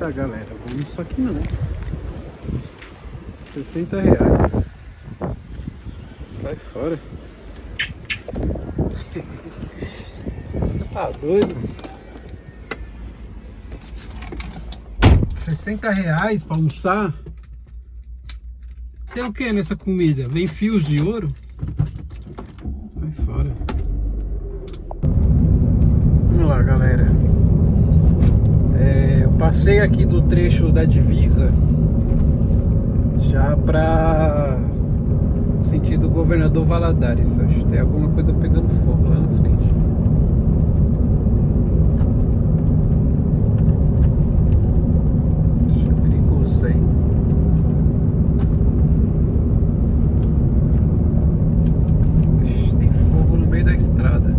Eita galera, vamos isso aqui não. R$60. Sai fora. Você tá doido? R$60 pra almoçar? Tem o que nessa comida? Vem fios de ouro? Sai fora. Vamos lá, galera. Eu passei aqui do trecho da divisa já pra sentido Governador Valadares. Acho que tem alguma coisa pegando fogo lá na frente. Acho que é perigoso isso aí. Tem fogo no meio da estrada.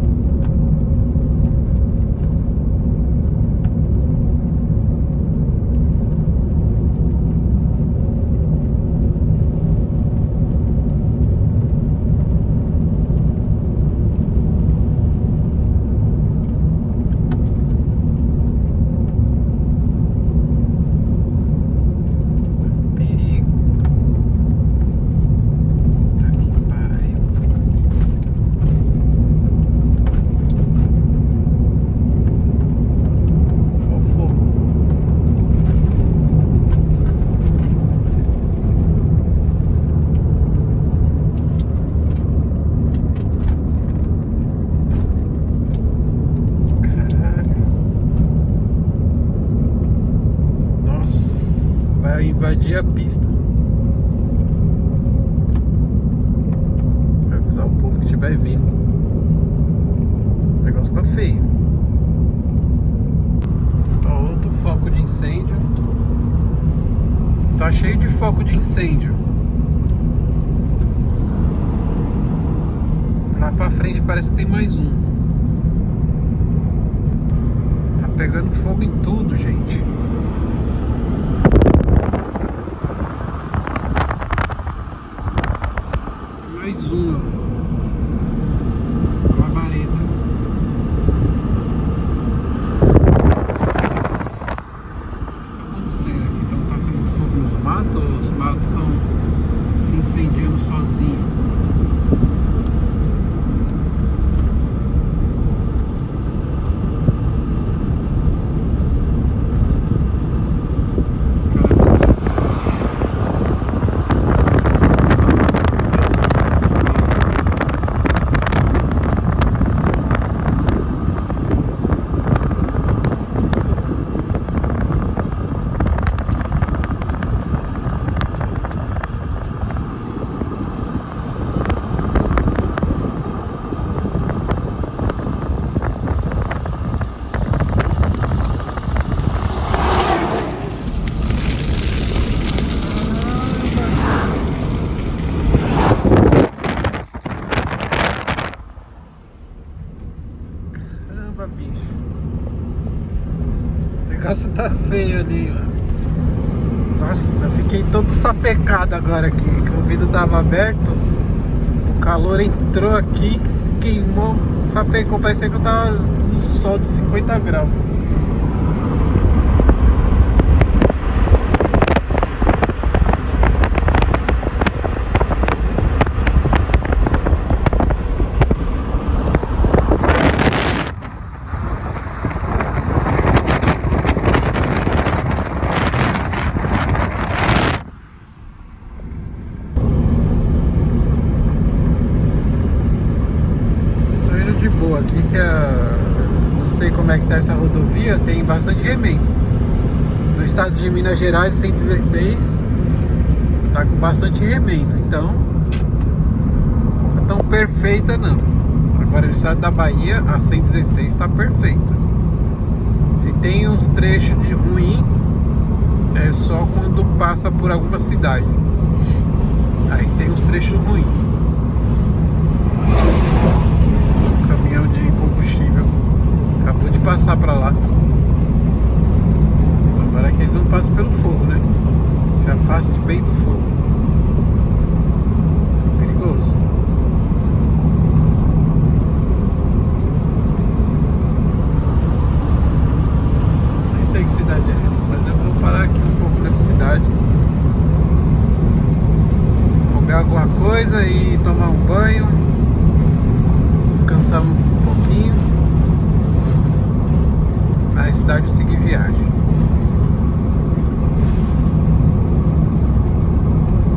Invadir a pista. Vai avisar o povo que estiver vindo. O negócio tá feio. Ó, outro foco de incêndio. Tá cheio de foco de incêndio. Lá pra frente parece que tem mais um. Tá pegando fogo em tudo, gente. Mais uma labareda. O que está acontecendo aqui? Estão tacando fogo nos matos ou os matos estão se incendiando sozinhos? Bicho, o negócio tá feio ali, mano. Nossa, eu fiquei todo sapecado agora aqui, que o vidro tava aberto. O calor entrou aqui, queimou, sapecou, parecia que eu tava no sol de 50 graus. De boa aqui que não sei como é que tá essa rodovia, tem bastante remendo. No estado de Minas Gerais 116 tá com bastante remendo, então não tá tão perfeita não. Agora no estado da Bahia a 116 tá perfeita. Se tem uns trechos de ruim é só quando passa por alguma cidade, aí tem uns trechos ruins. De combustível acabou de passar pra lá. Tomara que ele não passe pelo fogo, né? Se afaste bem do fogo. É perigoso. Nem sei que cidade é essa, mas eu vou descansar um pouquinho, mais tarde seguir viagem.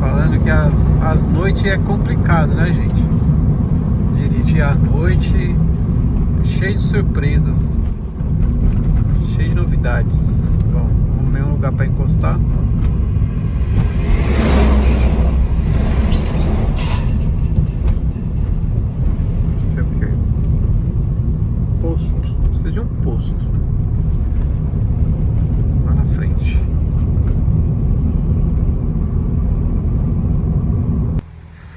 Falando que as noites é complicado, né, gente? Dirigir à noite, cheio de surpresas, cheio de novidades. Bom, arrumei um lugar para encostar. Não sei o que. Posto. Precisa de um posto. Lá na frente.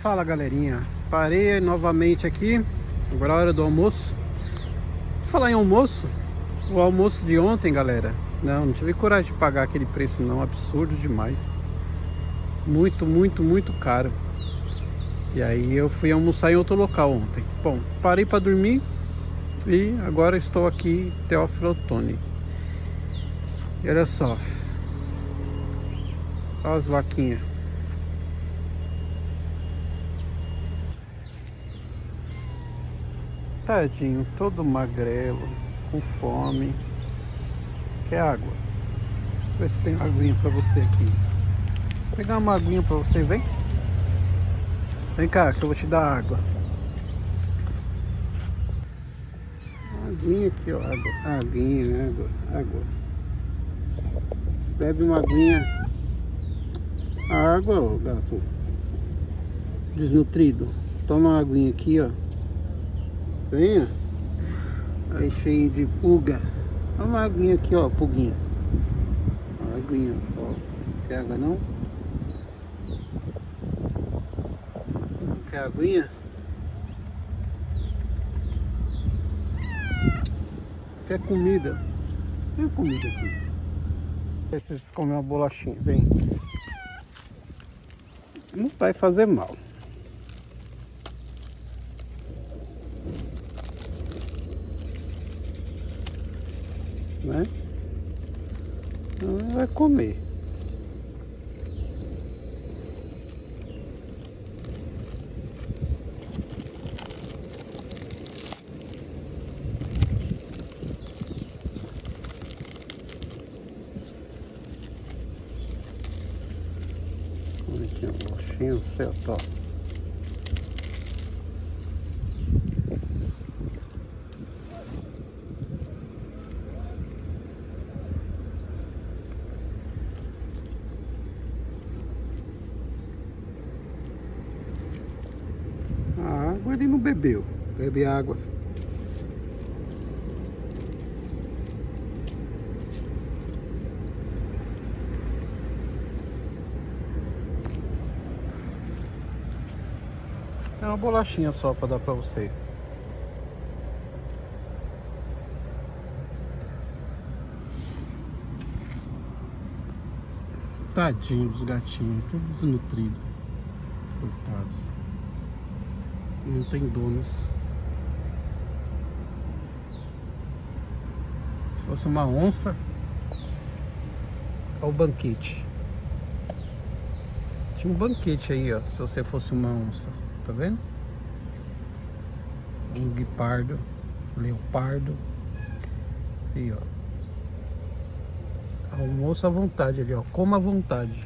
Fala, galerinha. Parei novamente aqui. Agora é a hora do almoço. Falar em almoço, o almoço de ontem, galera, não tive coragem de pagar aquele preço não, absurdo demais, muito caro. E aí eu fui almoçar em outro local ontem. Bom, parei para dormir e agora estou aqui em Teófilo Otoni. E olha só, olha as vaquinhas. Tadinho, todo magrelo, com fome. Quer água? Deixa eu ver se tem uma aguinha pra você aqui. Vou pegar uma aguinha pra você, vem. Vem cá, que eu vou te dar água. Uma aguinha aqui, ó. Água. Aguinha, água. Bebe uma aguinha. Água, ó, gato. Desnutrido. Toma uma aguinha aqui, ó. Venha. Aí cheio de pulga. Dá uma aguinha aqui, ó, pulguinha. Uma aguinha, ó. Quer água não? Não quer aguinha? Quer comida? Tem comida aqui. Vocês comem uma bolachinha, vem. Não vai fazer mal. Né? Não vai comer. Olha aqui um bolachinho, certo, ó. A água ele não bebeu, bebe água. Tem uma bolachinha só para dar para você. Tadinho dos gatinhos, todos desnutridos, coitados. Não tem donos. Se fosse uma onça, olha o banquete. Tinha um banquete aí, ó. Se você fosse uma onça, tá vendo? Um guepardo, leopardo. Aí, ó. Almoço à vontade ali, ó. Coma à vontade.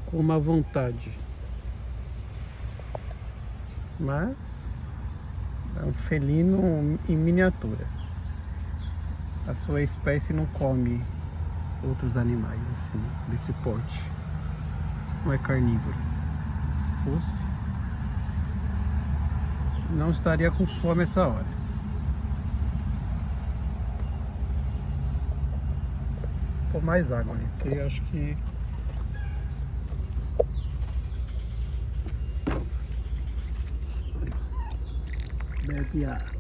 Coma à vontade. Mas é um felino em miniatura. A sua espécie não come outros animais assim, desse porte. Não é carnívoro. Se fosse, não estaria com fome essa hora. Vou pôr mais água ali, porque eu acho que bebe água.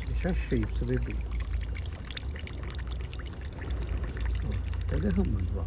Deixa cheio pra você beber. Ó, tá derramando, ó.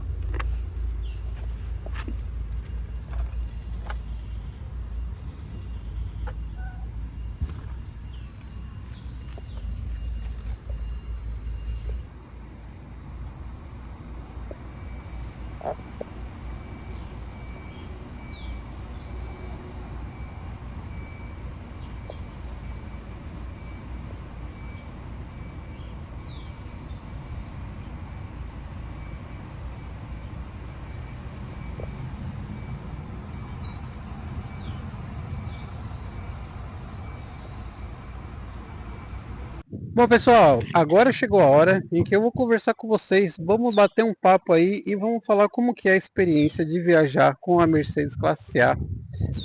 Bom, pessoal, agora chegou a hora em que eu vou conversar com vocês. Vamos bater um papo aí e vamos falar como que é a experiência de viajar com a Mercedes Classe A.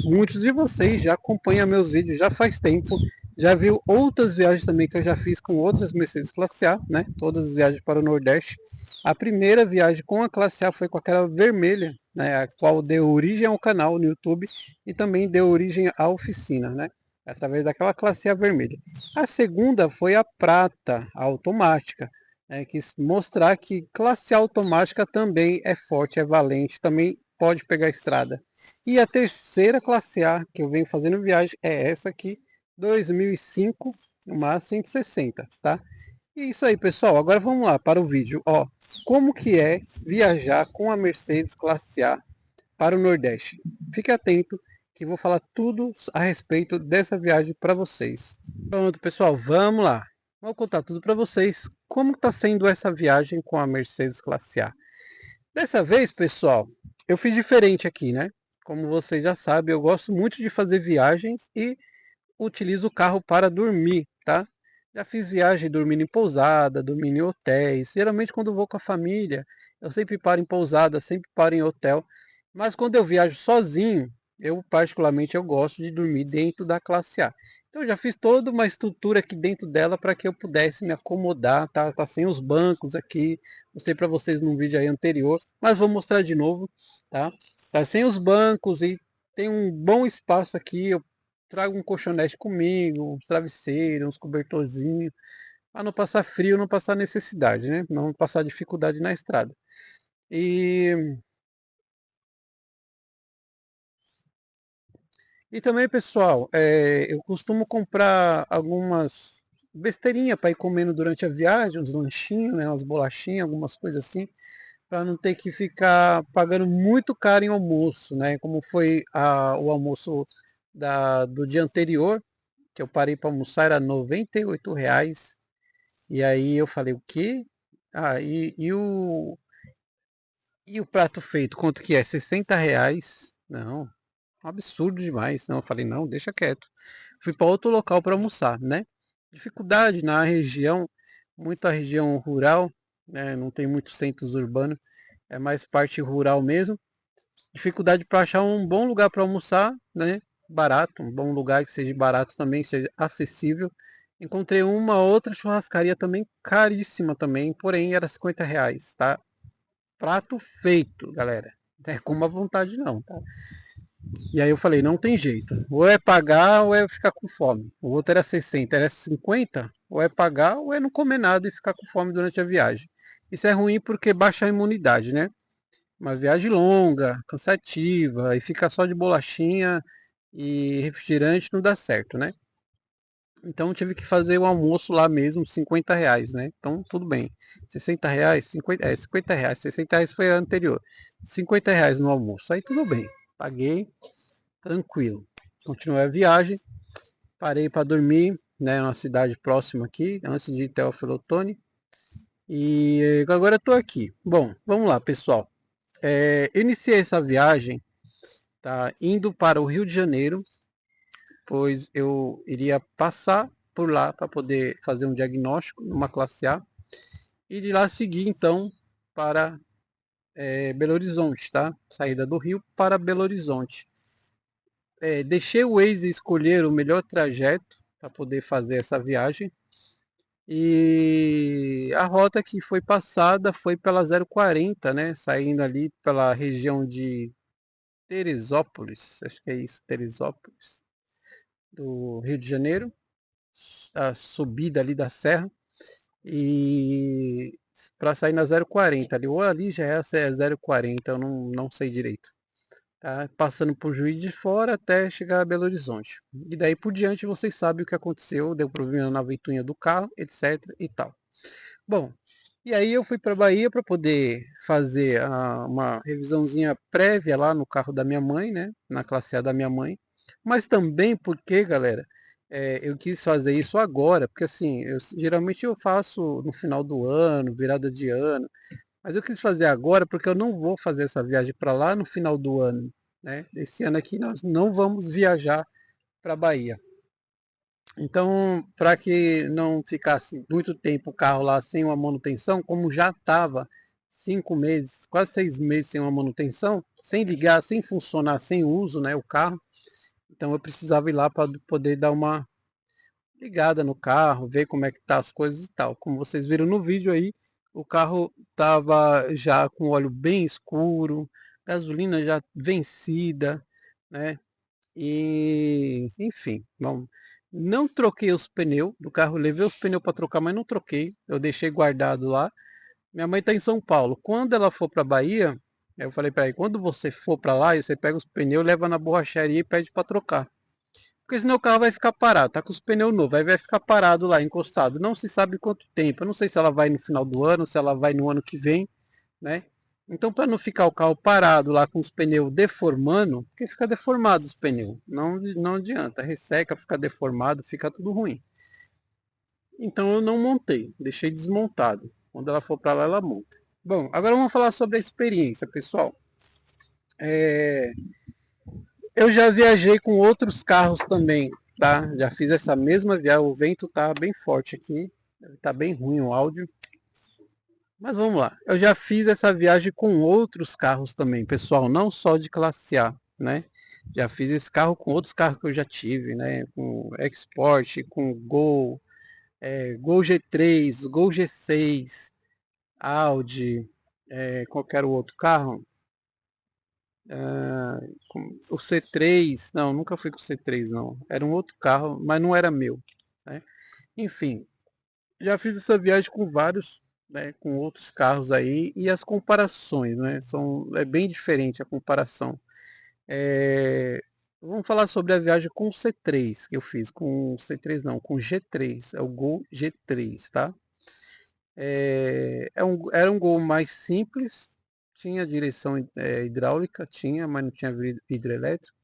Muitos de vocês já acompanham meus vídeos já faz tempo, já viu outras viagens também que eu já fiz com outras Mercedes Classe A, né? Todas as viagens para o Nordeste. A primeira viagem com a Classe A foi com aquela vermelha, né? A qual deu origem ao canal no YouTube e também deu origem à oficina, né? Através daquela Classe A vermelha. A segunda foi a prata, a automática. Quis mostrar que classe A automática também é forte, é valente, também pode pegar a estrada. E a terceira classe A que eu venho fazendo viagem é essa aqui, 2005, uma 160, tá? E isso aí, pessoal. Agora vamos lá para o vídeo. Ó, como que é viajar com a Mercedes Classe A para o Nordeste? Fique atento que vou falar tudo a respeito dessa viagem para vocês. Pronto, pessoal, vamos lá. Vou contar tudo para vocês. Como está sendo essa viagem com a Mercedes Classe A? Dessa vez, pessoal, eu fiz diferente aqui, né? Como vocês já sabem, eu gosto muito de fazer viagens e utilizo o carro para dormir, tá? Já fiz viagem dormindo em pousada, dormindo em hotéis. Geralmente quando eu vou com a família, eu sempre paro em pousada, sempre paro em hotel. Mas quando eu viajo sozinho, eu particularmente eu gosto de dormir dentro da classe A. Então eu já fiz toda uma estrutura aqui dentro dela para que eu pudesse me acomodar, tá? Tá sem os bancos aqui. Mostrei para vocês num vídeo aí anterior, mas vou mostrar de novo, tá? Tá sem os bancos e tem um bom espaço aqui. Eu trago um colchonete comigo, um travesseiro, uns cobertorzinhos, para não passar frio, não passar necessidade, né? Não passar dificuldade na estrada. E, e também, pessoal, eu costumo comprar algumas besteirinhas para ir comendo durante a viagem, uns lanchinhos, né, umas bolachinhas, algumas coisas assim, para não ter que ficar pagando muito caro em almoço, né? Como foi o almoço do dia anterior, que eu parei para almoçar, era R$ 98. E aí eu falei, o quê? Ah, e o prato feito, quanto que é? R$ 60? Não, um absurdo demais. Não, eu falei, não, deixa quieto. Fui para outro local para almoçar, né? Dificuldade na região, muita região rural, né? Não tem muitos centros urbanos, é mais parte rural mesmo. Dificuldade para achar um bom lugar para almoçar, né? Barato, um bom lugar que seja barato também, seja acessível. Encontrei uma outra churrascaria também caríssima também, porém era R$ 50, tá? Prato feito, galera. Não é com uma vontade não, tá? E aí eu falei, não tem jeito. Ou é pagar ou é ficar com fome. O outro era 60, era 50. Ou é pagar ou é não comer nada e ficar com fome durante a viagem. Isso é ruim porque baixa a imunidade, né? Uma viagem longa, cansativa, e ficar só de bolachinha e refrigerante não dá certo, né? Então eu tive que fazer o almoço lá mesmo, R$ 50, né? Então tudo bem. R$ 60, 50, R$ 50, R$ 60 foi a anterior. R$ 50 no almoço. Aí tudo bem. Paguei, tranquilo. Continuei a viagem, parei para dormir, né? Numa cidade próxima aqui, antes de ir até o Felotone. E agora eu tô aqui. Bom, vamos lá, pessoal. Eu iniciei essa viagem, tá? Indo para o Rio de Janeiro, pois eu iria passar por lá para poder fazer um diagnóstico numa classe A e de lá seguir então para Belo Horizonte, tá? Saída do Rio para Belo Horizonte. Deixei o Waze escolher o melhor trajeto para poder fazer essa viagem e a rota que foi passada foi pela 040, né? Saindo ali pela região de Teresópolis, acho que é isso, Teresópolis, do Rio de Janeiro, a subida ali da serra, e para sair na 040 ali, ou ali já é a 040, eu não sei direito. Tá? Passando por Juiz de Fora até chegar a Belo Horizonte. E daí por diante vocês sabem o que aconteceu, deu problema na ventoinha do carro, etc e tal. Bom, e aí eu fui para Bahia para poder fazer uma revisãozinha prévia lá no carro da minha mãe, né? Na classe A da minha mãe. Mas também porque, galera, eu quis fazer isso agora, porque assim, geralmente eu faço no final do ano, virada de ano, mas eu quis fazer agora porque eu não vou fazer essa viagem para lá no final do ano, né? Esse ano aqui nós não vamos viajar para Bahia. Então, para que não ficasse muito tempo o carro lá sem uma manutenção, como já estava 5 meses, quase 6 meses sem uma manutenção, sem ligar, sem funcionar, sem uso, né, o carro, então eu precisava ir lá para poder dar uma ligada no carro, ver como é que tá as coisas e tal. Como vocês viram no vídeo aí, o carro estava já com óleo bem escuro, gasolina já vencida, né? E enfim, não troquei os pneus do carro, levei os pneus para trocar, mas não troquei. Eu deixei guardado lá. Minha mãe está em São Paulo. Quando ela for para Bahia, eu falei para ela, quando você for para lá, você pega os pneus, leva na borracharia e pede para trocar. Porque senão o carro vai ficar parado, tá com os pneus novos, aí vai ficar parado lá, encostado. Não se sabe quanto tempo. Eu não sei se ela vai no final do ano, se ela vai no ano que vem, né? Então, para não ficar o carro parado lá com os pneus deformando, porque fica deformado os pneus, não adianta, resseca, fica deformado, fica tudo ruim. Então eu não montei, deixei desmontado. Quando ela for para lá, ela monta. Bom, agora vamos falar sobre a experiência, pessoal. É, eu já viajei com outros carros também, tá? Já fiz essa mesma viagem, o vento tá bem forte aqui, tá bem ruim o áudio. Mas vamos lá, eu já fiz essa viagem com outros carros também, pessoal, não só de classe A, né? Já fiz esse carro com outros carros que eu já tive, né? Com Export, com Gol, Gol G3, Gol G6, Audi, qualquer outro carro. O C3, não, nunca fui com o C3 não. Era um outro carro, mas não era meu, né? Enfim, já fiz essa viagem com vários, né, com outros carros aí e as comparações, né? É bem diferente a comparação. Vamos falar sobre a viagem com o C3 que eu fiz, com o C3 não, com o G3, é o Gol G3, tá? Era um Gol mais simples, tinha direção hidráulica, tinha, mas não tinha vidro elétrico.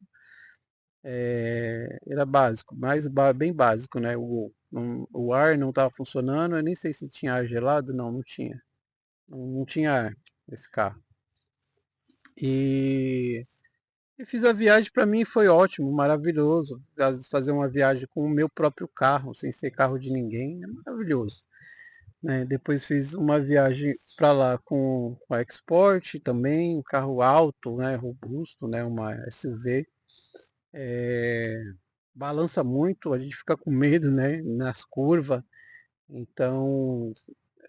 Era básico, bem básico, né? O ar não estava funcionando, eu nem sei se tinha ar gelado, não tinha. Não tinha ar nesse carro. E, e fiz a viagem, para mim foi ótimo, maravilhoso. Fazer uma viagem com o meu próprio carro, sem ser carro de ninguém, é maravilhoso. Né? Depois fiz uma viagem para lá com a Export também, um carro alto, né? Robusto, né? Uma SUV. Balança muito, a gente fica com medo, né, nas curvas. Então,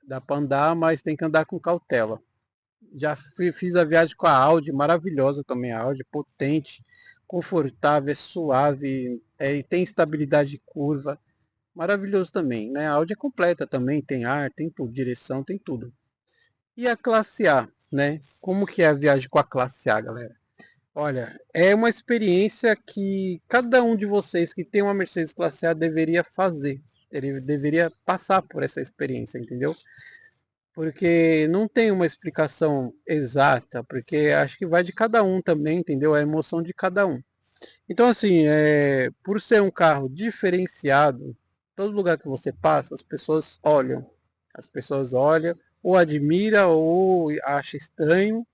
dá para andar, mas tem que andar com cautela. Já fiz a viagem com a Audi, maravilhosa também, a Audi, potente, confortável, é suave, e tem estabilidade de curva. Maravilhoso também, né? A Audi é completa também, tem ar, tem tudo, direção, tem tudo. E a classe A, né? Como que é a viagem com a classe A, galera? Olha, é uma experiência que cada um de vocês que tem uma Mercedes Classe A deveria fazer. Ele deveria passar por essa experiência, entendeu? Porque não tem uma explicação exata, porque acho que vai de cada um também, entendeu? A emoção de cada um. Então, assim, por ser um carro diferenciado, todo lugar que você passa, as pessoas olham. As pessoas olham, ou admira, ou acha estranho,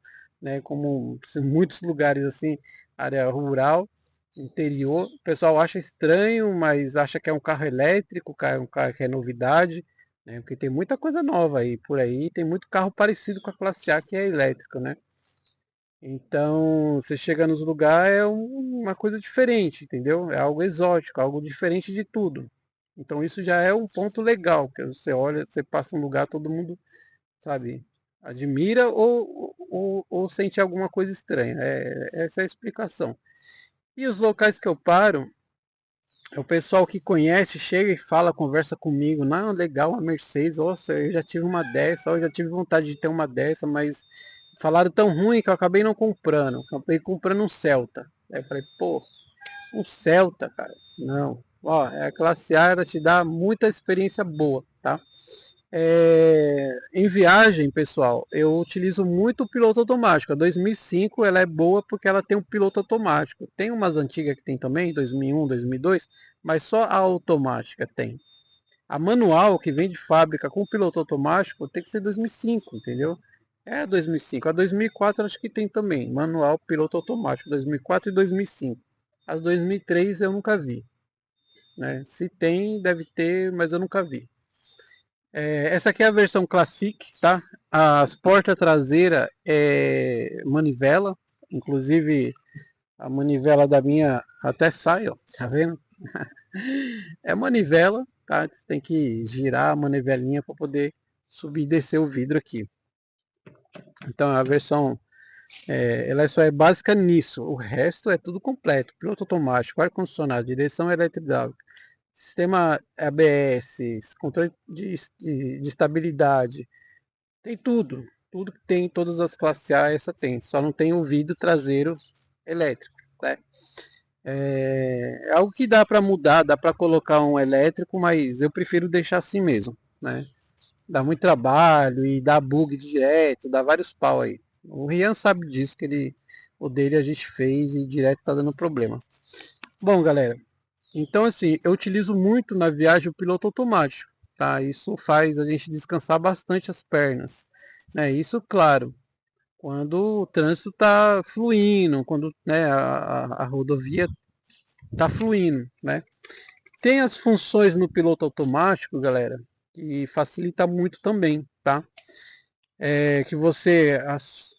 né? Como em muitos lugares assim, área rural, interior, o pessoal acha estranho, mas acha que é um carro elétrico, um carro que é novidade, né? Porque tem muita coisa nova aí por aí, tem muito carro parecido com a classe A que é elétrico, né? Então, você chega nos lugares é uma coisa diferente, entendeu? É algo exótico, algo diferente de tudo. Então isso já é um ponto legal, que você olha, você passa um lugar, todo mundo, sabe, admira ou sente alguma coisa estranha. Essa é a explicação. E os locais que eu paro, é o pessoal que conhece, chega e fala, conversa comigo. Não, legal, uma Mercedes, nossa, eu já tive uma dessa, eu já tive vontade de ter uma dessa, mas falaram tão ruim que eu acabei não comprando. Acabei comprando um Celta. Aí eu falei, pô, um Celta, cara. Não. Ó, a classe A ela te dá muita experiência boa, tá? Em viagem, pessoal, eu utilizo muito o piloto automático. A 2005 ela é boa porque ela tem um piloto automático. Tem umas antigas que tem também, 2001, 2002, mas só a automática tem. A manual que vem de fábrica com piloto automático tem que ser 2005, entendeu? É 2005. A 2004 acho que tem também, manual piloto automático, 2004 e 2005. As 2003 eu nunca vi. né? Se tem, deve ter, mas eu nunca vi. Essa aqui é a versão Classic, tá? As portas traseiras é manivela, inclusive a manivela da minha até sai, ó, tá vendo? É manivela, tá? Você tem que girar a manivelinha para poder subir e descer o vidro aqui. Então a versão, ela só é básica nisso, o resto é tudo completo. Piloto automático, ar-condicionado, direção eletro-hidráulica, sistema ABS, controle de estabilidade, tem tudo. Tudo que tem, todas as classes A, essa tem. Só não tem o vidro traseiro elétrico, né? É algo que dá para mudar, dá para colocar um elétrico, mas eu prefiro deixar assim mesmo, né? Dá muito trabalho e dá bug direto, dá vários pau aí. O Rian sabe disso, que o dele a gente fez e direto tá dando problema. Bom, galera, então assim, eu utilizo muito na viagem o piloto automático, tá? Isso faz a gente descansar bastante as pernas, né? Isso, claro, quando o trânsito está fluindo, quando, né, a rodovia está fluindo, né? Tem as funções no piloto automático, galera, que facilita muito também, tá? Que você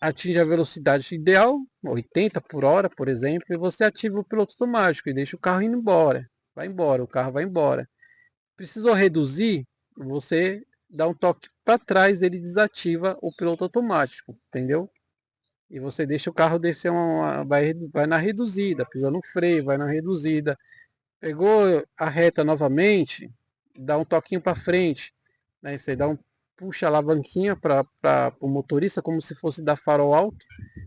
atinge a velocidade ideal, 80 por hora, por exemplo, e você ativa o piloto automático e deixa o carro indo embora. Vai embora, o carro vai embora. Precisou reduzir, você dá um toque para trás, ele desativa o piloto automático, entendeu? E você deixa o carro descer vai na reduzida, pisa no freio, vai na reduzida. Pegou a reta novamente, dá um toquinho para frente, né? Você puxa a alavanquinha para o motorista como se fosse dar farol alto,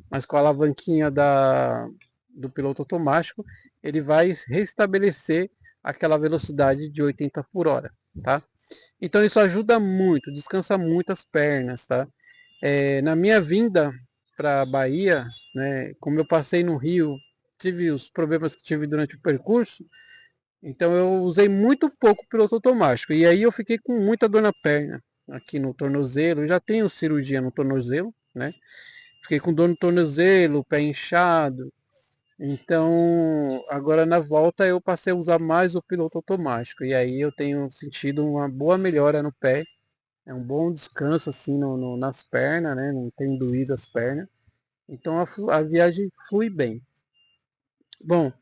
mas com a alavanquinha do piloto automático, ele vai restabelecer aquela velocidade de 80 por hora, tá? Então isso ajuda muito, descansa muito as pernas, tá? Na minha vinda para a Bahia, né, como eu passei no Rio, tive os problemas que tive durante o percurso, então eu usei muito pouco piloto automático. E aí eu fiquei com muita dor na perna, aqui no tornozelo. Eu já tenho cirurgia no tornozelo, né? Fiquei com dor no tornozelo, pé inchado. Então, agora na volta eu passei a usar mais o piloto automático. E aí eu tenho sentido uma boa melhora no pé. É um bom descanso assim nas pernas, né? Não tem doído as pernas. Então a viagem flui bem. Bom,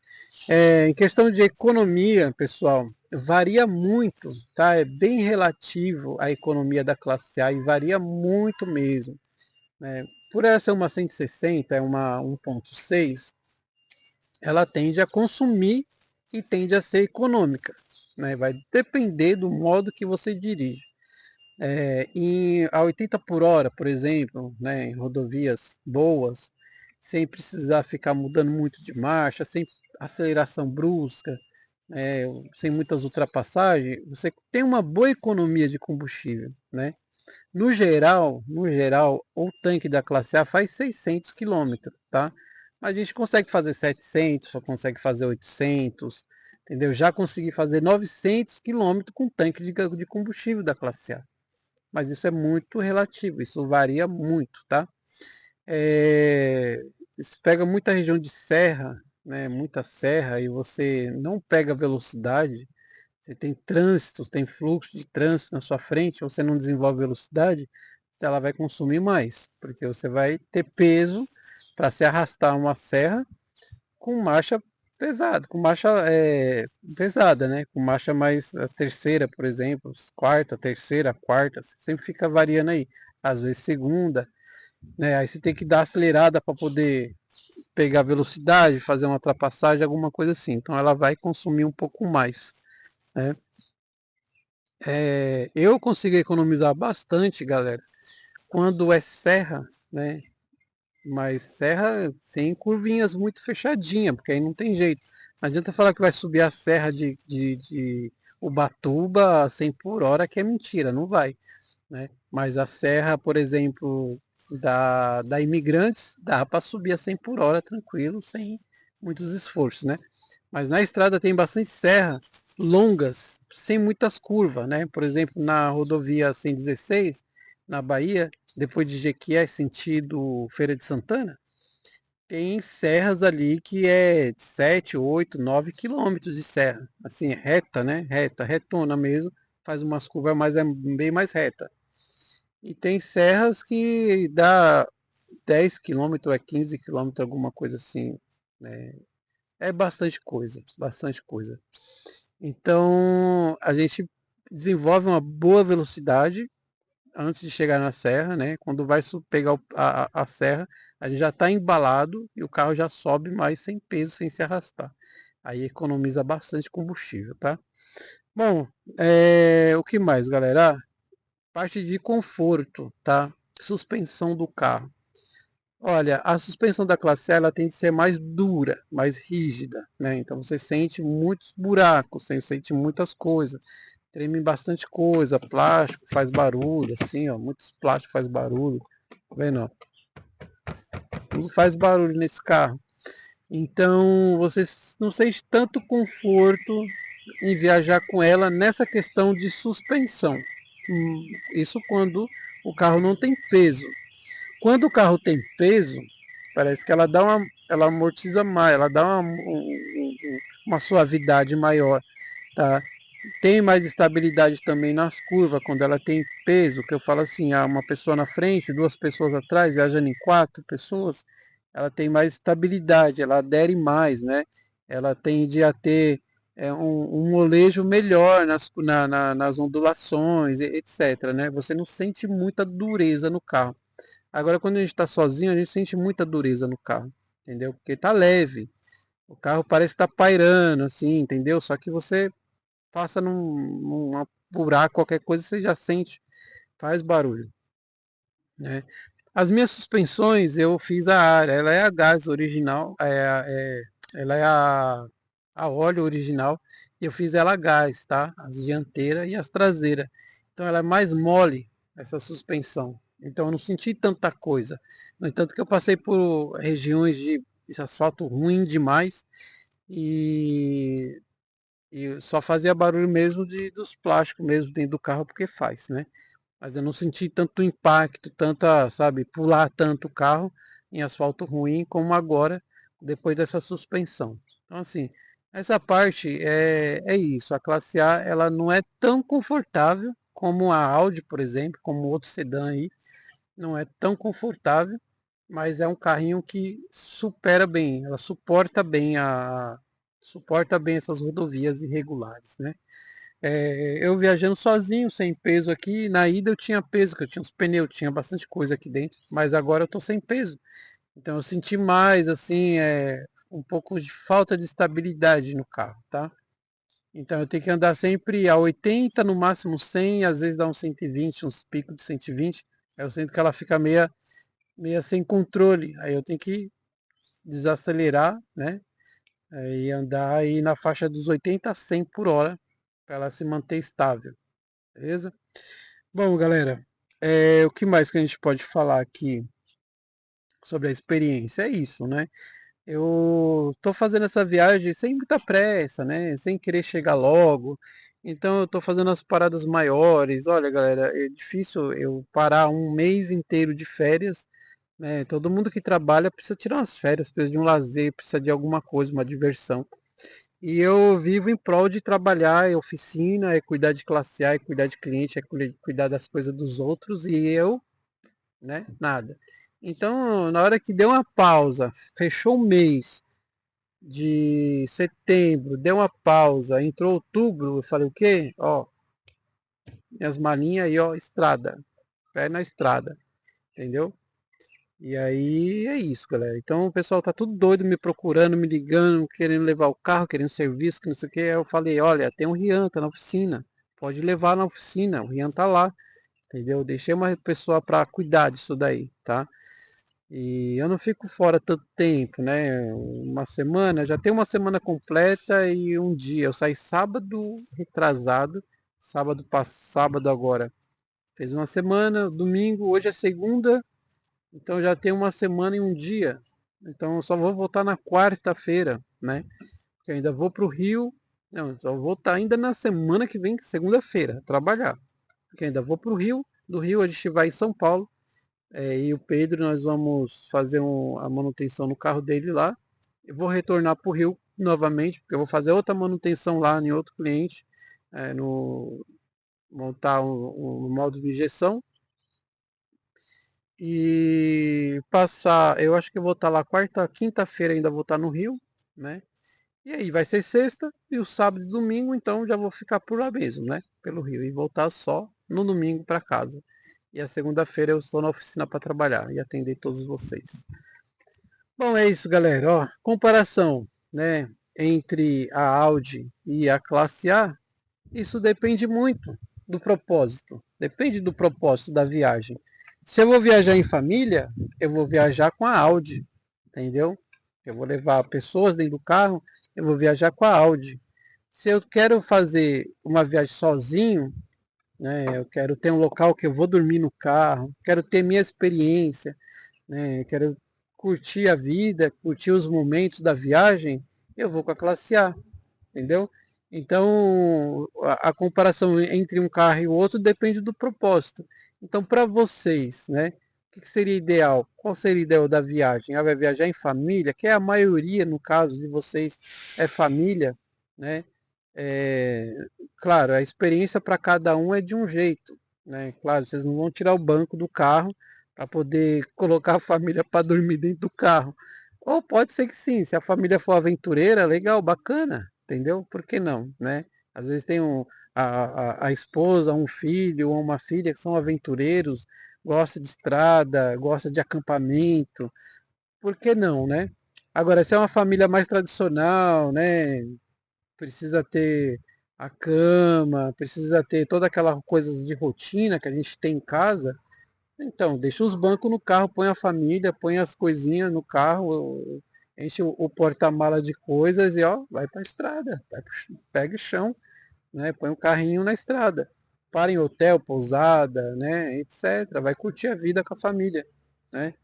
em questão de economia, pessoal, varia muito, tá? É bem relativo à economia da classe A e varia muito mesmo, né? Por ela ser uma 160, é uma 1.6, ela tende a consumir e tende a ser econômica, né? Vai depender do modo que você dirige. A 80 por hora, por exemplo, né, em rodovias boas, sem precisar ficar mudando muito de marcha, sem aceleração brusca, sem muitas ultrapassagens, você tem uma boa economia de combustível, né? No geral, o tanque da classe A faz 600 quilômetros, tá? Mas a gente consegue fazer 700, só consegue fazer 800, entendeu? Já consegui fazer 900 quilômetros com tanque de combustível da classe A. Mas isso é muito relativo, isso varia muito, tá? Isso pega muita região de serra, né? Muita serra e você não pega velocidade, você tem trânsito, tem fluxo de trânsito na sua frente, você não desenvolve velocidade, ela vai consumir mais, porque você vai ter peso para se arrastar uma serra com marcha pesada, com marcha pesada, né? Com marcha mais a terceira, por exemplo, quarta, terceira, quarta, sempre fica variando aí. Às vezes segunda, né? Aí você tem que dar acelerada para poder pegar velocidade, fazer uma ultrapassagem, alguma coisa assim. Então ela vai consumir um pouco mais, né? Eu consigo economizar bastante, galera, quando é serra, né? Mas serra sem curvinhas muito fechadinha, porque aí não tem jeito. Não adianta falar que vai subir a serra de Ubatuba a 100 por hora, que é mentira, não vai, né? Mas a serra, por exemplo, da Imigrantes, dá para subir a 100 por hora tranquilo, sem muitos esforços, né? Mas na estrada tem bastante serra longas, sem muitas curvas, né? Por exemplo, na rodovia 116, na Bahia, depois de Jequié, sentido Feira de Santana, tem serras ali que é 7, 8, 9 quilômetros de serra. Assim, reta, né? Reta, retona mesmo. Faz umas curvas, mas é bem mais reta. E tem serras que dá 10 quilômetros, é 15 quilômetros, alguma coisa assim. Né? É bastante coisa, bastante coisa. Então, a gente desenvolve uma boa velocidade antes de chegar na serra, né? Quando vai pegar a serra, a gente já está embalado e o carro já sobe mais sem peso, sem se arrastar. Aí economiza bastante combustível, tá? Bom, o que mais, galera? Parte de conforto, tá? Suspensão do carro. Olha, a suspensão da classe A ela tem que ser mais dura, mais rígida, né? Então você sente muitos buracos, você sente muitas coisas, treme bastante coisa, plástico faz barulho, assim, ó, muitos plásticos faz barulho, tá vendo? Ó? Tudo faz barulho nesse carro. Então você não sente tanto conforto em viajar com ela nessa questão de suspensão. Isso quando o carro não tem peso. Quando o carro tem peso, parece que ela amortiza mais, ela dá uma suavidade maior, tá? Tem mais estabilidade também nas curvas, quando ela tem peso, que eu falo assim, há uma pessoa na frente, duas pessoas atrás, viajando em quatro pessoas, ela tem mais estabilidade, ela adere mais, né? Ela tende a ter um molejo melhor nas ondulações, etc, né? Você não sente muita dureza no carro. Agora, quando a gente está sozinho, a gente sente muita dureza no carro, entendeu? Porque está leve. O carro parece que está pairando, assim, entendeu? Só que você passa num buraco, qualquer coisa, você já sente, faz barulho, né? As minhas suspensões, eu fiz a área, ela é a gás original, ela é a óleo original, e eu fiz ela a gás, tá? As dianteiras e as traseiras. Então ela é mais mole, essa suspensão. Então eu não senti tanta coisa. No entanto que eu passei por regiões de asfalto ruim demais e, e só fazia barulho mesmo dos plásticos mesmo dentro do carro porque faz, né? Mas eu não senti tanto impacto, tanta, sabe, pular tanto o carro em asfalto ruim como agora, depois dessa suspensão. Então, assim, essa parte é isso. A classe A, ela não é tão confortável como a Audi, por exemplo, como outro sedã aí. Não é tão confortável, mas é um carrinho que supera bem, ela suporta bem essas rodovias irregulares, né? Eu viajando sozinho, sem peso aqui, na ida eu tinha peso, que eu tinha os pneus, tinha bastante coisa aqui dentro, mas agora eu tô sem peso. Então eu senti mais, assim, um pouco de falta de estabilidade no carro, tá? Então eu tenho que andar sempre a 80, no máximo 100, às vezes dá uns 120, uns picos de 120. Aí eu sinto que ela fica meia sem controle. Aí eu tenho que desacelerar, né? E andar aí na faixa dos 80 a 100 por hora, para ela se manter estável, beleza? Bom, galera, o que mais que a gente pode falar aqui sobre a experiência? É isso, né? Eu tô fazendo essa viagem sem muita pressa, né? Sem querer chegar logo. Então eu tô fazendo as paradas maiores. Olha, galera, é difícil eu parar um mês inteiro de férias, né? Todo mundo que trabalha precisa tirar umas férias, precisa de um lazer, precisa de alguma coisa, uma diversão. E eu vivo em prol de trabalhar em oficina, é cuidar de classe A, é cuidar de cliente, é cuidar das coisas dos outros e eu, né, nada. Então, na hora que deu uma pausa, fechou o mês de setembro, deu uma pausa, entrou outubro, eu falei o quê? Ó, minhas malinhas aí, ó, estrada, pé na estrada, entendeu? E aí é isso, galera. Então o pessoal tá tudo doido me procurando, me ligando, querendo levar o carro, querendo serviço, que não sei o que. Aí eu falei, olha, tem um Rian, tá na oficina. Pode levar na oficina, o Rian tá lá, entendeu? Deixei uma pessoa para cuidar disso daí, tá? E eu não fico fora tanto tempo, né? Uma semana, já tem uma semana completa e um dia. Eu saí sábado retrasado, sábado agora. Fez uma semana, domingo, hoje é segunda, então já tem uma semana e um dia. Então eu só vou voltar na quarta-feira, né? Porque eu ainda vou para o Rio. Não, só vou voltar ainda na semana que vem, segunda-feira, trabalhar. Porque eu ainda vou para o Rio. Do Rio a gente vai em São Paulo. E o Pedro, nós vamos fazer a manutenção no carro dele lá. Eu vou retornar para o Rio novamente, porque eu vou fazer outra manutenção lá em outro cliente, no montar um modo de injeção e passar. Eu acho que eu vou estar lá quarta, quinta-feira ainda vou estar no Rio, né? E aí vai ser sexta e o sábado e domingo, então já vou ficar por lá mesmo, né? Pelo Rio e voltar só no domingo para casa. E a segunda-feira eu estou na oficina para trabalhar e atender todos vocês. Bom, é isso, galera. Ó, comparação, né, entre a Audi e a classe A, isso depende muito do propósito. Depende do propósito da viagem. Se eu vou viajar em família, eu vou viajar com a Audi, entendeu? Eu vou levar pessoas dentro do carro, eu vou viajar com a Audi. Se eu quero fazer uma viagem sozinho, né, eu quero ter um local que eu vou dormir no carro, quero ter minha experiência, né, quero curtir a vida, curtir os momentos da viagem, eu vou com a classe A, entendeu? Então, a comparação entre um carro e o outro depende do propósito. Então, para vocês, né, o que seria ideal? Qual seria o ideal da viagem? Ah, vai viajar em família, que é a maioria, no caso de vocês, é família, né? É, claro, a experiência para cada um é de um jeito, né? Claro, vocês não vão tirar o banco do carro para poder colocar a família para dormir dentro do carro. Ou pode ser que sim, se a família for aventureira, legal, bacana, entendeu? Por que não, né? Às vezes tem a esposa, um filho ou uma filha que são aventureiros, gosta de estrada, gosta de acampamento, por que não, né? Agora, se é uma família mais tradicional, né? Precisa ter a cama, precisa ter toda aquela coisa de rotina que a gente tem em casa, então, deixa os bancos no carro, põe a família, põe as coisinhas no carro, enche o porta-mala de coisas e ó, vai para a estrada, pega o chão, né? Põe o carrinho na estrada. Para em hotel, pousada, né? Etc. Vai curtir a vida com a família, né?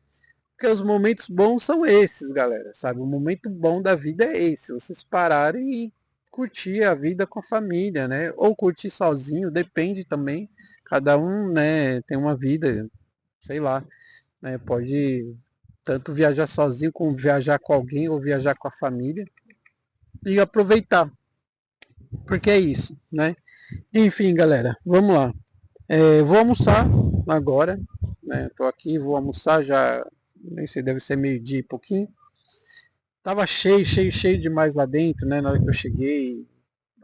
Porque os momentos bons são esses, galera, sabe? O momento bom da vida é esse, vocês pararem e curtir a vida com a família, né? Ou curtir sozinho, depende também. Cada um, né, tem uma vida, sei lá, né? Pode tanto viajar sozinho como viajar com alguém ou viajar com a família e aproveitar, porque é isso, né? Enfim, galera, vamos lá. Vou almoçar agora, né? Tô aqui, vou almoçar já, nem sei, deve ser meio-dia e pouquinho. Tava cheio, cheio, cheio demais lá dentro, né? Na hora que eu cheguei.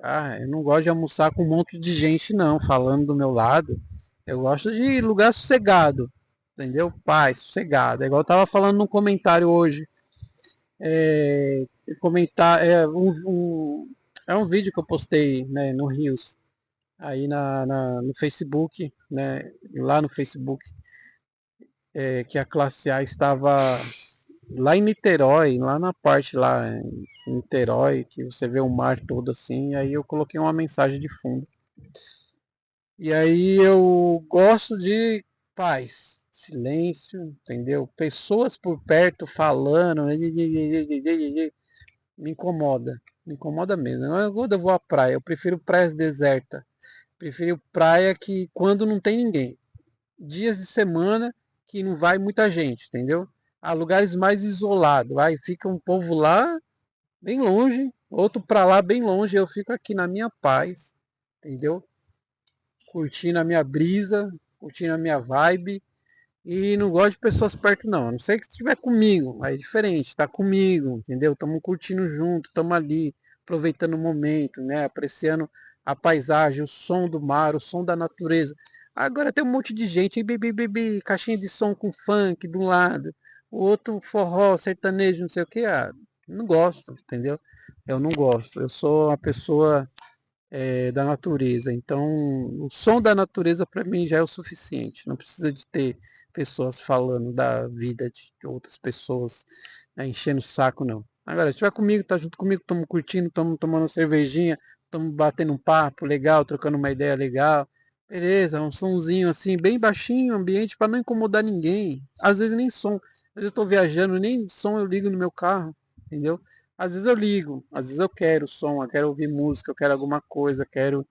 Ah, eu não gosto de almoçar com um monte de gente, não, falando do meu lado. Eu gosto de lugar sossegado, entendeu? Paz, sossegado. É igual eu tava falando num comentário hoje. Comentar, é um vídeo que eu postei, né, no Rios, aí no Facebook, né? Lá no Facebook, que a classe A estava lá em Niterói, lá na parte lá em Niterói, que você vê o mar todo assim, e aí eu coloquei uma mensagem de fundo. E aí eu gosto de paz, silêncio, entendeu? Pessoas por perto falando, me incomoda mesmo. Quando eu vou à praia, eu prefiro praias desertas, prefiro praia que quando não tem ninguém. Dias de semana que não vai muita gente, entendeu? Há lugares mais isolados, vai, fica um povo lá bem longe, outro para lá bem longe, eu fico aqui na minha paz, entendeu? Curtindo a minha brisa, curtindo a minha vibe e não gosto de pessoas perto não, a não sei que estiver comigo, aí é diferente, tá comigo, entendeu? Estamos curtindo junto, estamos ali, aproveitando o momento, né? Apreciando a paisagem, o som do mar, o som da natureza. Agora tem um monte de gente, bibi, caixinha de som com funk de um lado, o outro forró, sertanejo, não sei o que, não gosto, entendeu? Eu não gosto, eu sou uma pessoa da natureza. Então, o som da natureza para mim já é o suficiente. Não precisa de ter pessoas falando da vida de outras pessoas, né, enchendo o saco, não. Agora, se estiver comigo, tá junto comigo, estamos curtindo, estamos tomando uma cervejinha, estamos batendo um papo legal, trocando uma ideia legal. Beleza, um sonzinho assim, bem baixinho, ambiente para não incomodar ninguém. Às vezes nem som. Às vezes eu estou viajando, nem som eu ligo no meu carro, entendeu? Às vezes eu ligo, às vezes eu quero som, eu quero ouvir música, eu quero alguma coisa, quero,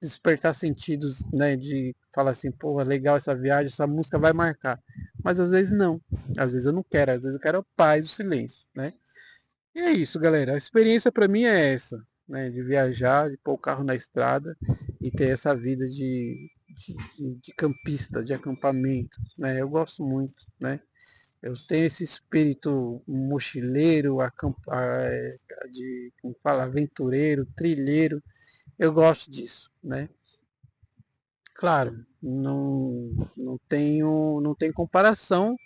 despertar sentidos, né, de falar assim, pô, legal essa viagem, essa música vai marcar. Mas às vezes não. Às vezes eu não quero, às vezes eu quero a paz, o silêncio, né? E é isso, galera. A experiência para mim é essa, né, de viajar, de pôr o carro na estrada e ter essa vida de campista, de acampamento, né? Eu gosto muito, né? Eu tenho esse espírito mochileiro, como fala, aventureiro, trilheiro. Eu gosto disso, né? Claro, não tem comparação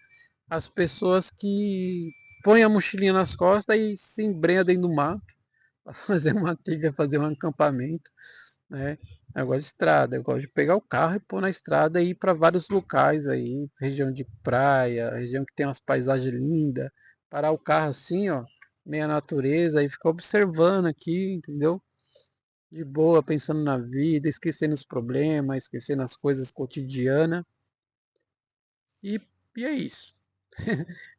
às pessoas que põem a mochilinha nas costas e se embrenham dentro do mato para fazer uma trilha, fazer um acampamento, né? Eu gosto de estrada, eu gosto de pegar o carro e pôr na estrada e ir para vários locais aí, região de praia, região que tem umas paisagens lindas, parar o carro assim, ó, meia natureza e ficar observando aqui, entendeu? De boa, pensando na vida, esquecendo os problemas, esquecendo as coisas cotidianas. E, e é isso.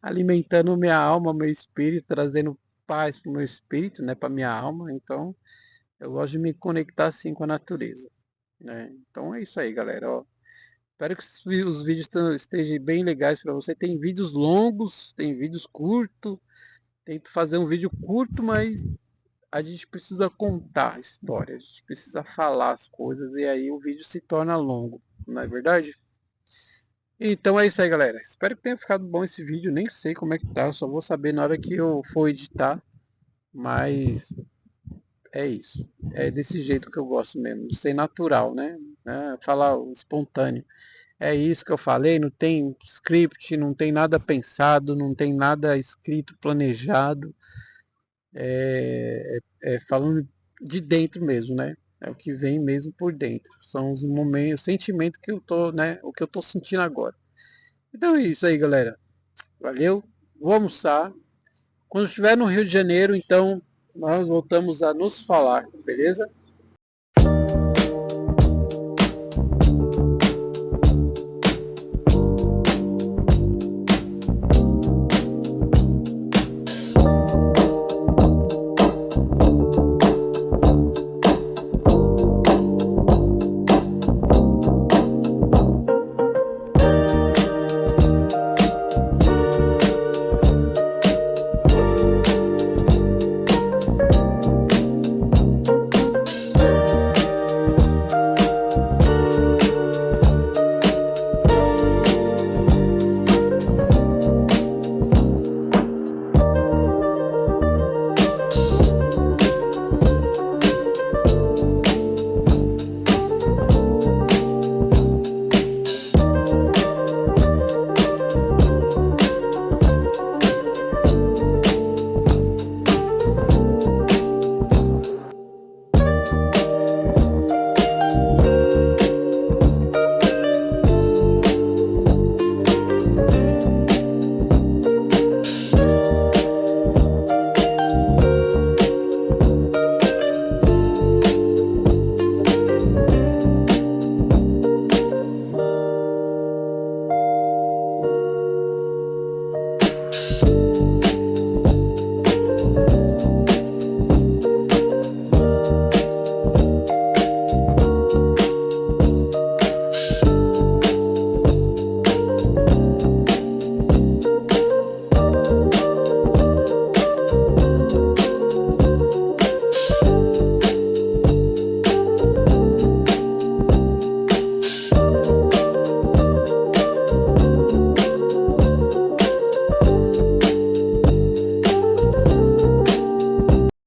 Alimentando minha alma, meu espírito, trazendo paz para o meu espírito, né, para minha alma. Então, eu gosto de me conectar assim com a natureza, né? Então é isso aí, galera. Ó, espero que os vídeos estejam bem legais para você. Tem vídeos longos, tem vídeos curtos. Tento fazer um vídeo curto, mas a gente precisa contar a história, a gente precisa falar as coisas e aí o vídeo se torna longo, não é verdade? Então é isso aí, galera. Espero que tenha ficado bom esse vídeo. Nem sei como é que tá, eu só vou saber na hora que eu for editar. Mas é isso. É desse jeito que eu gosto mesmo, de ser natural, né? Falar o espontâneo. É isso que eu falei, não tem script, não tem nada pensado, não tem nada escrito, planejado. Falando de dentro mesmo, né? É o que vem mesmo por dentro. São os momentos, os sentimentos que eu tô, né? O que eu tô sentindo agora. Então é isso aí, galera. Valeu. Vou almoçar. Quando estiver no Rio de Janeiro, então nós voltamos a nos falar, beleza?